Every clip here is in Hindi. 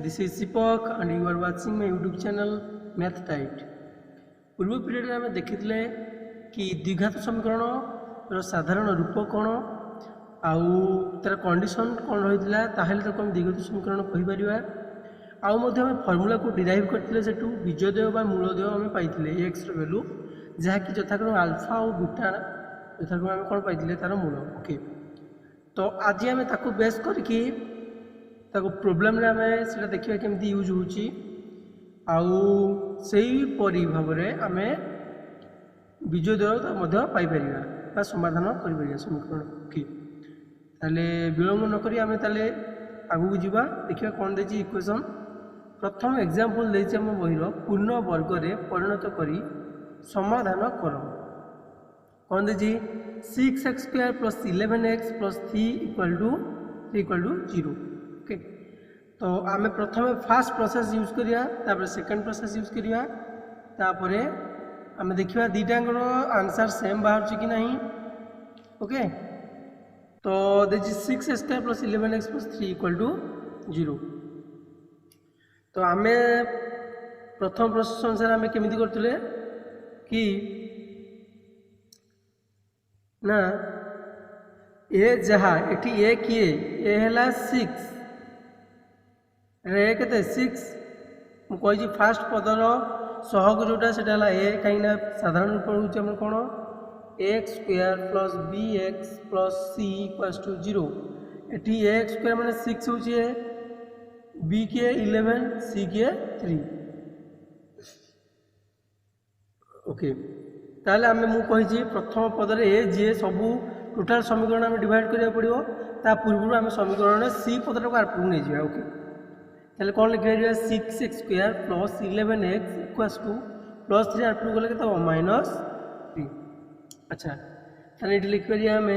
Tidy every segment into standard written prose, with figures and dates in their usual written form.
this is Sipak and you are watching my YouTube channel Math Tight. पूर्व पीरियड में आम देखी कि द्विघात समीकरण साधारण रूप कौन आउ तार कंडीशन कौन रही है ताकि द्विघात समीकरण कहीपर आम फर्मूला को डिराइव करते सेठू बीजदेय मूलदेय आम पाई एक्स वैल्यू जहाँकि यथाक्रम आल्फा और बीटा यथाक्रम आम कौन पाई तार मूल ओके। तो आज आम ताको बेस करके प्रोब्लेम रे आमे सेटा देखिए केमती यूज होची आउ सेहीपरि भाव में आम बीजोदय मध्य पाइपर समाधान कर समीकरण ओके। ताले विलम्ब नक आम ताले आगू जावा देखिए कौन देची इक्वेशन। प्रथम एग्जांपल देची आम बहिर पूर्ण वर्ग रे परिणत करी समाधान कर कौन देची 6x² + 11x + 3 = 0 ओके। तो आम प्रथम फास्ट प्रोसेस यूज करिया तापर सेकंड प्रोसेस यूज करिया तापर आम देखिया दीटांगर आंसर सेम बाहर कि नहीं ओके। तो देखिए 6x² + 11x + 3 = 0। तो आम प्रथम प्रोसेस अनुसार आम केमिति करथिले कि ना ए जहाँ एटी ए किए ए है 6 रे के 6 मुझे फास्ट पदर सहग जोटा से ए कहीं साधारण रूप हूँ कौन x² + bx + c = 0 eighty x² माने 6 हूँ b के 11 c के 3 ओके। ताले आम मुझे प्रथम पदर ए जी सबू टोटाल समीकरण आम डिवाइड करा पड़ो ता पूर्व आम समीकरण सी पदर को आरपू नहीं जाए ओके। ताले कौन लिखा 6x² + 11x = +3 आरपू गले के -3 अच्छा। ताले ये लिख पारिया आम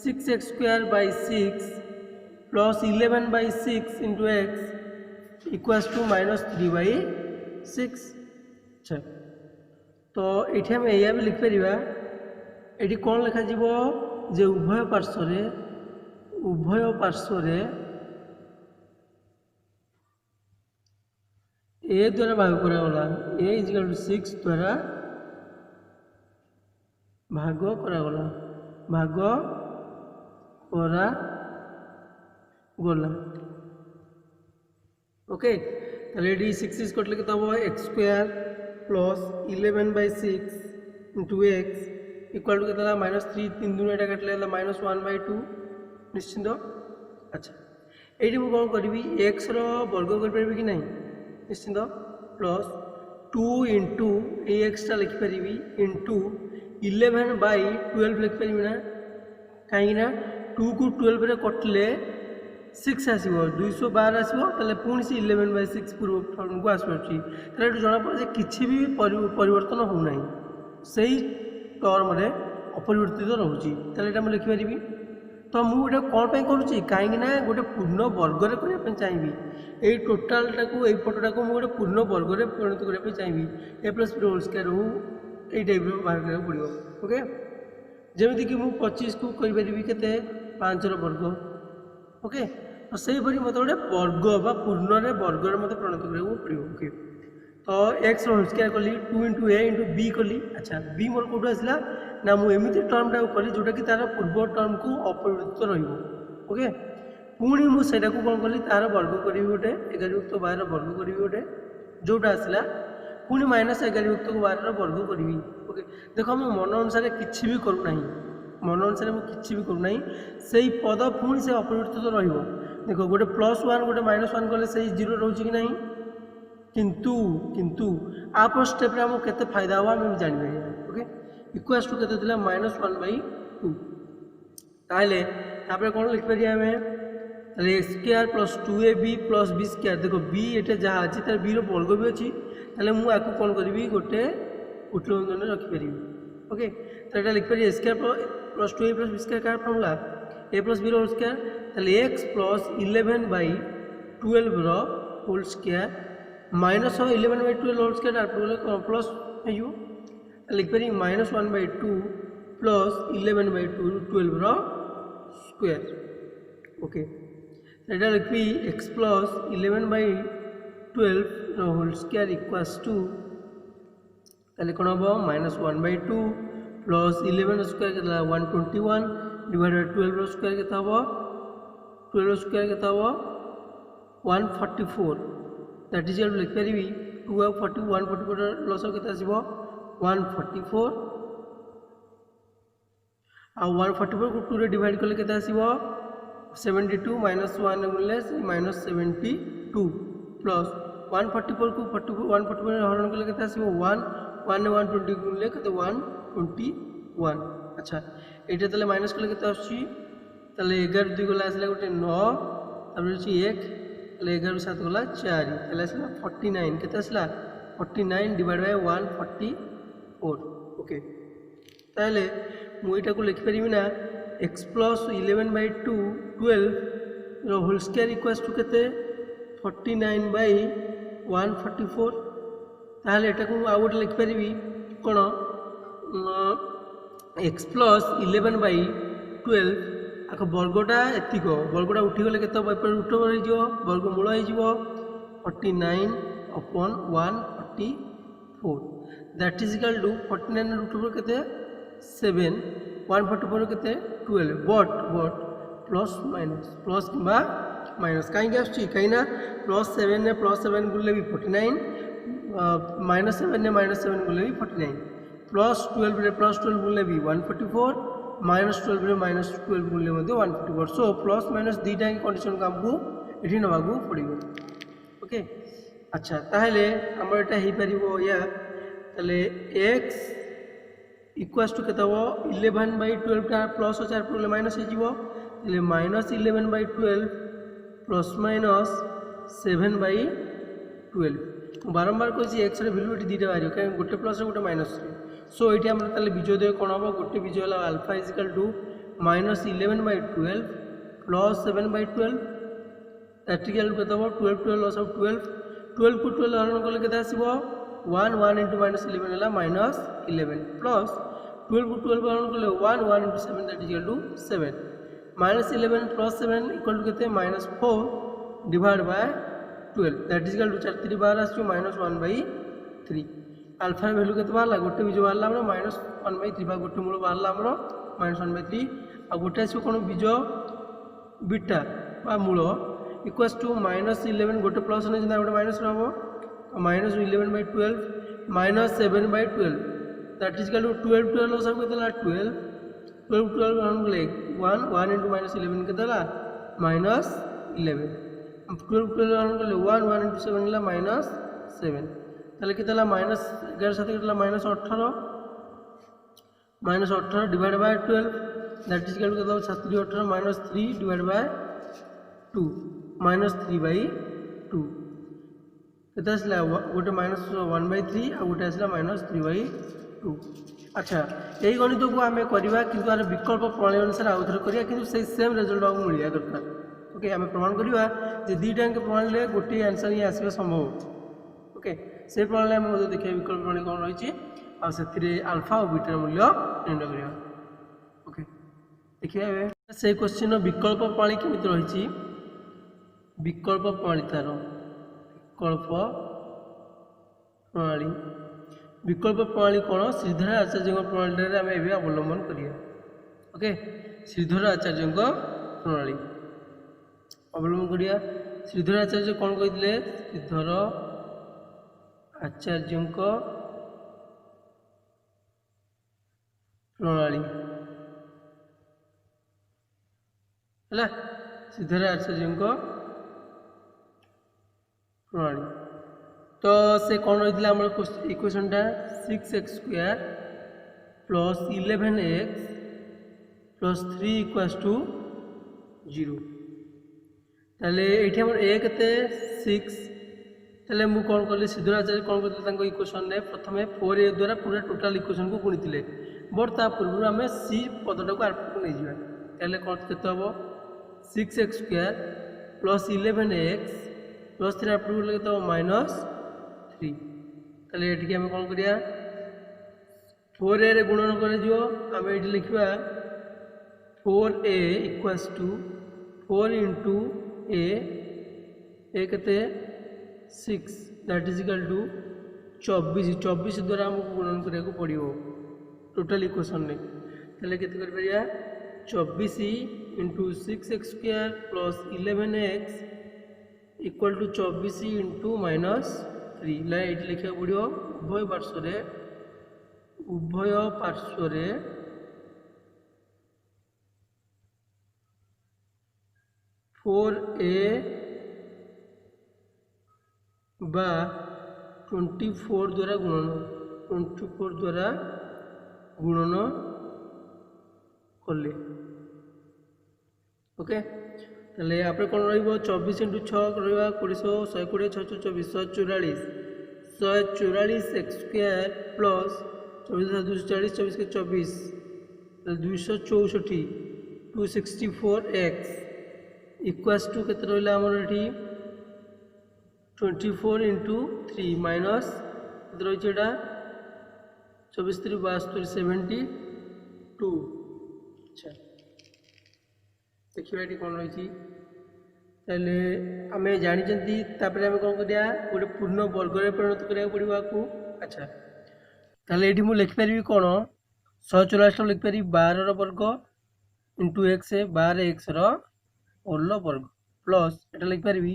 6x² / 6 + 11/6 × x = -3/6 अच्छा। तो ये आम या भी लिखिपर ये कौन लिखा जे उभय पार्श्व ए द्वारा भाग करागला ए = 6 द्वारा भाग करागला ओके। ताले ये 6 कटले के x² + 11/6 × x इक्वल टू के -3 3 दूनी एटा काटले -1/2 निश्चिंत अच्छा। ये मुझे कौन करी एक्स वर्ग कर कि नहीं निश्चिंत +2 × एक्सटा लिखिपर × 11/12 लिखिपर ना कहीं 2 को 12 रे कटले 6 आसो 212 आसो पुणी से 11/6 पूर्व फॉर्म को आसपार जना पड़े कि भी परिवर्तन होना से टर्म रे अपरिवर्तित रोचे तो मुझे लिखिपारि। तो मुझे कौन पर करुँच कहीं गोटे पूर्ण वर्ग करने चाहिए यही टोटालटा को यही पटटा को मुझे पूर्ण वर्ग में परिणत करने चाहिए a + b होल स्क्वायर हो यही टाइप बाहर करा पड़ो ओके। जमीक कि मुझे 25 को कहीपरि के 5 वर्ग ओके। तो से मत गोटे वर्ग बा पूर्ण वर्ग में मत परिणत करा पड़ो ओके। तो x होल स्क्वायर कली 2 × a × b कली अच्छा b मोर कौटू आसला ना मुझे टर्म टाइम कली जोटा कि तार पूर्व टर्म को अपरिवर्तित रोके पुणी मुझे कौन कली तार वर्ग करी गोटे 11/12 वर्ग करी गोटे जोटा आसला पुणी -11/12 वर्ग करी ओके। देख मो मन अनुसार किसी भी करूना मन अनुसार मुझे भी करूना से पद पुणी से अपरिवर्तित देख गोटे +1 गोटे -1 कले से 0 रोचे कि नहीं किंतु आप स्टेप रे हमको केते फायदा हुआ हम जानि ओके। इक्वल्स टू केते दिला -1/2 ताले तापर कोन लिख परिया हमें ताले x² + 2ab + b² देखो b एटा जहा अछि तार b रो वर्ग भी अछि ताले मु आकु कोन करबी गोटे कुटल बंधन रखि परिबी ओके। तो एटा लिख परिया x² + 2ab + b² का फॉर्मूला a + b रो होल स्क्वायर ताले x + 11/12 रो होल स्क्वायर -11/12 होल स्क्वायर आर प्लस लिख पारि -1/2 + 11/12 12 रो स्क्वायर ओके। এটা লিখবি x plus 11/12 whole square equals to তাহলে কোণ হব -1/2 প্লস 11 স্কোয়ার কেতে 121 ডিভাইড বাই 12 স্কোয়ার কেতে হব 12 স্কোয়ার কেতে হব 144 দ্যাট ইজ ইকুয়াল টু লিখিপারিবি 2 ଆଉ 144 লস কেতে আসব 144 ଆଉ 144 को 2 रे डिवाइड कले केते आसीबो 72 माइनस 1 गुणले -72 प्लस 144 को 144 रे हरण कले केते आसीबो 1 1 ने 120 गुणले केते 121 अच्छा एटा तले माइनस कले केते आछी तले 11 2 गला आसला गोटे 9 तापर अछि 1 तले 11 7 गला 4 तले आसला 49 केते आसला 49 डिवाइड बाय 144 ओके ताले ମୁଁ ଏଟାକୁ ଲେଖିପାରିବି ନା x plus 11/2 12 whole square equals to କେତେ 49/144 ତାହେଲେ ଏଟାକୁ ଆଉ ଗୋଟେ ଲେଖିପାରିବି କ'ଣ x ପ୍ଲସ୍ 11/12 ଆଗ ବର୍ଗଟା ଏତିକ ବର୍ଗଟା ଉଠିଗଲେ କେତେ ହେବ ଏପଟେ ରୁଟ୍ ଓଭର୍ ହେଇଯିବ ବର୍ଗମୂଳ ହେଇଯିବ 49/144 that is equal to 49 root over କେତେ 7 144 केते 12 बट प्लस माइनस प्लस किंबा माइनस कहीं कहीं ना +7 ने +7 गुणले भी 49 -7 ने -7 गुणले भी 49 +12 रे +12 गुणले भी 144 -12 रे -12 गुणले मध्ये 144 सो प्लस माइनस दीटा की कंडीशन को हमको एठी नबागु पड़िबो ओके अच्छा ताहले हमर एटा हे परिबो या ताले x इक्वल्स टू केते हो 11/12 का प्लस 4 पर माइनस हो जीवो ले -11/12 प्लस माइनस 7/12 बारंबार कहछि x रे वैल्यू एटी दीटा बारियो काहे गोटे प्लस गोटे माइनस सो एटी हमर ताले बीजोदय कोन हो गोटे बीजो होला alpha is equal to -11/12 plus 7/12 that equal to केते हो 12 12 लॉस ऑफ 12 12 को 12 हरण करले केते आसीबो 1 1 into -11 है -11 प्लस 12 को 12 हरण करले 1 1 into 7 that is equal to 7 -11 plus 7 equal to केते -4 divided by 12 that is equal to 4 3 बार आछो -1/3 अल्फा वैल्यू केते बारला गोटे बीज बारला हमरो -1/3 बा गोटे मूल बारला हमरो -1/3 आ गोटे आछो कोन बीज बीटा बा मूल इक्वल्स टू -11 गोटे प्लस ने जना गोटे माइनस रहबो -11/12 -7/12 that is equal to 12 12 सब केतला 12 12 12 हम ले 1 1 into -11 केतला -11 12 12 हम ले 1 1 into 7 ला -7 ताले केतला -11 साथ केतला -18 -18 divide by 12 that is equal to केतला 7 18 -3 divide by 2 -3/2 केते आसला गोटे -1/3 आ गोटे आसला -3/2 अच्छा यही गणित को आम करवा कि विकल्प प्रणाली अनुसार आउ थे करिया किंतु से सेम रिजल्ट आम मिलवा दरकार ओके आम प्रमाण करवा जे दुईटा प्रणाली गोटे आंसर ही आसवा संभव ओके से प्रणाली आम देखिए विकल्प प्रणाली कौन रही से आल्फा और बीटा मूल्य निर्णय करवा ओके देखिए से क्वेश्चन विकल्प प्रणाली केमी रही विकल्प प्रणाली तार विकल्प प्रणाली विकल्प प्रणाली कौन श्रीधर आचार्य प्रणाली आम ए अवलंबन करिया ओके श्रीधर आचार्य प्रणाली अवलंबन करिया श्रीधर आचार्य कौन कहते श्रीधर आचार्य प्रणाली है श्रीधर आचार्य प्रणाली तो से कौन रही इक्वेशन टा 6x² plus 11x plus 3 equals to 0 ताले एठी हमर a केते 6 ताले मु कौन करले सिद्धराचार्य कौन करले इक्वेशन ने प्रथमे 4a द्वारा पूरा टोटल इक्वेशन को गुणितिले बट ता पूर्व आम c पदटा को आरपट को नहीं जावा ताले कौन केते हबो 6x² प्लस 11x प्लस 3 आरपट को केते हबो -3 ताले एठी हम कौन करिया 4a रे गुणन करे जो हम एठी लिखबा 4a इक्वल्स टू 4 into ए केते 6 दैट इज इक्वल टू 24 द्वारा हमको गुणन करिया को पड़ियो टोटल इक्वेशन ने तले केते कर परिया 24 into 6x² plus 11x equal to 24 into -3 ला ये लिखा पड़ियो उभय पार्श्व रे 4a बा 24 द्वारा गुणन कले ओके ताले आपरे कोन रहइबो 24 * 6 रहइबा 220 120 6 24 144 x² प्लस 24 240 24 के 24 264 264x इक्वल्स टू केते रहइला हमर एठी 24 इंटू 3 माइनस केते रहिछ एटा 24 3 72 72 अच्छा देखिए ये कौन रही ताले आम जानी तापर आम कौन करिया गोटे पूर्ण वर्ग में परिणत करा पड़ो आपको अच्छा ताले ये मुझे लिखिपारि कौन 144 लिखिपारि 12 वर्ग इंटू एक्स 12x होल वर्ग प्लस एटा लिखिपारि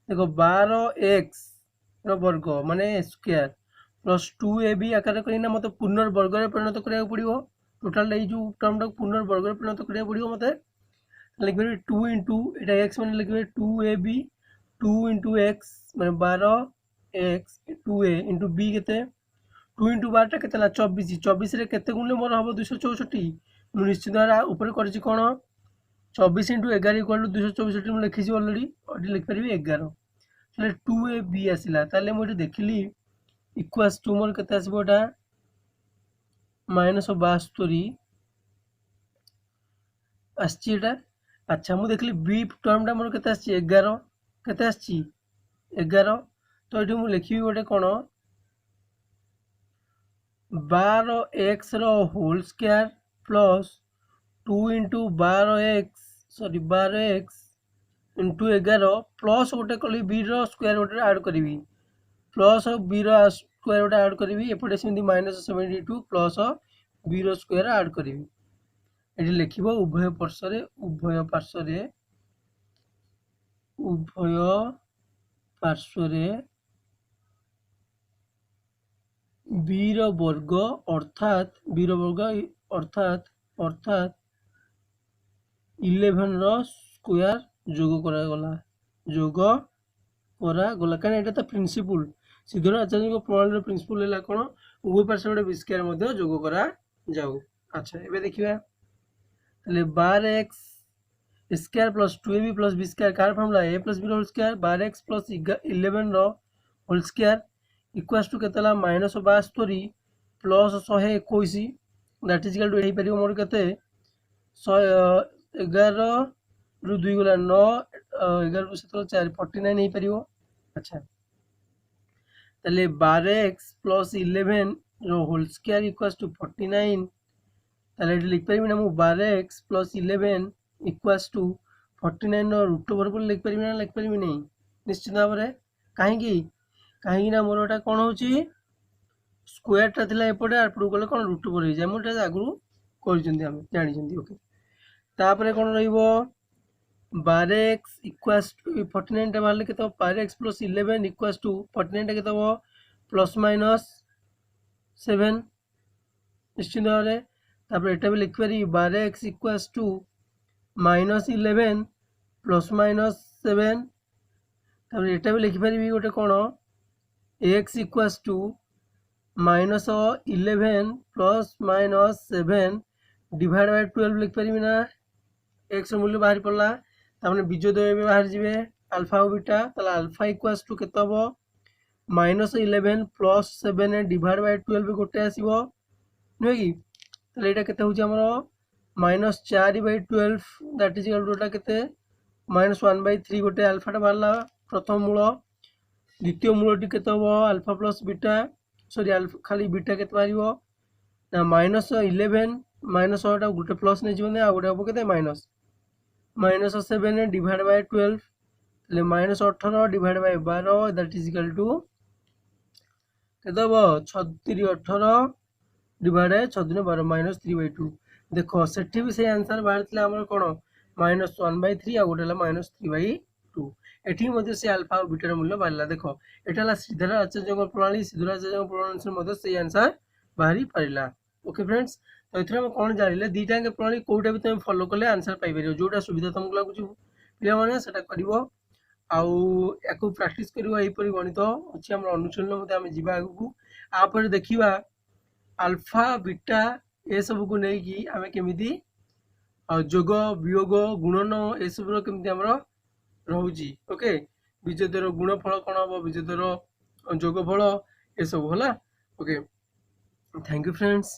देखो 12x वर्ग माने स्क्वायर प्लस 2ab आकार करना मत पूर्ण वर्ग में परिणत करा पड़ो टोटाल जो टर्मटा पूर्ण वर्ग में परिणत करा पड़ो मत लिखे 2 इंटू एटा एक्स मैंने लिखे 2ab 2 इंटू एक्स मैंने 12x 2a इंटू बी के 2 इंटू 12 के 24 24 रे केते गुणले मोर हम 264 मु निश्चित द्वारा ऊपर कर कौन 24 इंटू 11 इक्वल टू 264 मैं लिखी अलरेडी और लिख पारि 11 ताले 2ab आसिला ताले मु देखिली इक्वल्स टू मोर केते आसीबो एटा -72 आछि एटा अच्छा मुझे देखली बी टर्मटा मोर केते आछि 11 केते आछि 11 तो ये मुझे लिखी गोटे कौन 12x whole square plus 2 into 12x into 11 plus गोटे कली बी स्क्वायर गोटे ऐड करी प्लस बी स्क्वायर गोटे ऐड करी एपटे सेमती -72 प्लस बी स्क्वायर ऐड करी ये लिखिब उभय पार्श्व बीर वर्ग अर्थात 11 स्क्वायर जोग करा गला कहीं यहाँ तो प्रिंसिपल सिद्धर आचार्य प्रणाली प्रिंसिपल है कौन उभय पार्श्व गोटे विस्क्वायर जोग करा जाऊ अच्छा ये देखिए 12x square plus 2ab plus B square कार formula a plus B whole square 12x plus 11 whole square equals to केते -72 plus 121 that is equal to एही परियो मोर केते 111 रु 2 गला 9 11 रु 7 4 49 एही परियो अच्छा तले 12x plus 11 whole square equals to 49 ताले लिख पारि ना 12x plus 11 equals to 49 root over पर लिख पारि ना लिख पारि नहीं निश्चित भाव में कहीं ना मोर एटा कौन हो स्क्वायरटा थिला एपटे आरपड़ गले कौन रूट ओवर हो जाए मोटा आगु कर जानी ओके तापर कौन रहिबो 12x इक्वल्स टू 49 टा बाहर के 12x प्लस 11 इक्वल्स टू 49 टा के प्लस माइनस 7 निश्चित भाव में तापर एटा भी लिख पारि 12x equals to -11 plus minus 7 तापर एटा भी लिख पारि गोटे कौन x equals to -11 plus minus 7 divide by 12 लिख पारि ना x मूल्य बाहर पड़ला तापर बीजोदय बाहर जीवे अल्फा और बीटा ताला अल्फा इक्वल्स टू केते हबो -11 प्लस 7 डिवाइड बाय 12 गोटे आसीबो नुहे कि ताले एटा केते होची हमरो -4/12 दैट इज इक्वल टू एटा केते -1/3 गोटे अल्फा टा बाहरला प्रथम मूल द्वितीय मूलटी केते हबो alpha plus beta sorry alpha खाली बीटा केते बाहरिबो ना -11 माइनस गोटे प्लस नहीं जीवन आ गोटे हम के -7 डिवाइड बाय 12 ତାହେଲେ -18 divide Bai 12 that is equal to କେତେ ହେବ 3618 ଡିଭାଇଡ୍ 6×12 -3/2 ଦେଖ ସେଠି ବି ସେଇ ଆନ୍ସର ବାହାରିଥିଲା ଆମର କ'ଣ -1/3 ଆଉ ଗୋଟେ ହେଲା -3/2 ଏଠି ମଧ୍ୟ ସେ ଆଲଫା ଆଉ ବିଟାର ମୂଲ୍ୟ ବାହାରିଲା ଦେଖ ଏଟା ହେଲା ଶ୍ରୀଧର ଆଚାର୍ଯ୍ୟଙ୍କ ପ୍ରଣାଳୀ ଶ୍ରୀଧର ଆଚାର୍ଯ୍ୟଙ୍କ ପ୍ରଣାଳୀ ଅନୁସାରେ ମଧ୍ୟ ସେଇ ଆନ୍ସର ବାହାରି ପାରିଲା ଓକେ फ्रेंड्स तो एथरे हम कोन जानिले दीटा के प्रणाली कोटा भी तुम फॉलो करले आंसर पाई परियो जोटा सुविधा तुमको लागुची पिला माने सेटा करिवो आउ याकू प्रैक्टिस करिवो एई परि गणित अछि हमर अनुशीलन मते हम जिबा आगु आ पर देखिबा अल्फा बीटा ए सब को नै कि हमें केमिति जोग वियोग गुणन ए सब रो केमिति हमर रहउची ओके बीजद्वार गुणफल कोन हबो बीजद्वार जोगफल ए सब होला ओके थैंक यू फ्रेंड्स।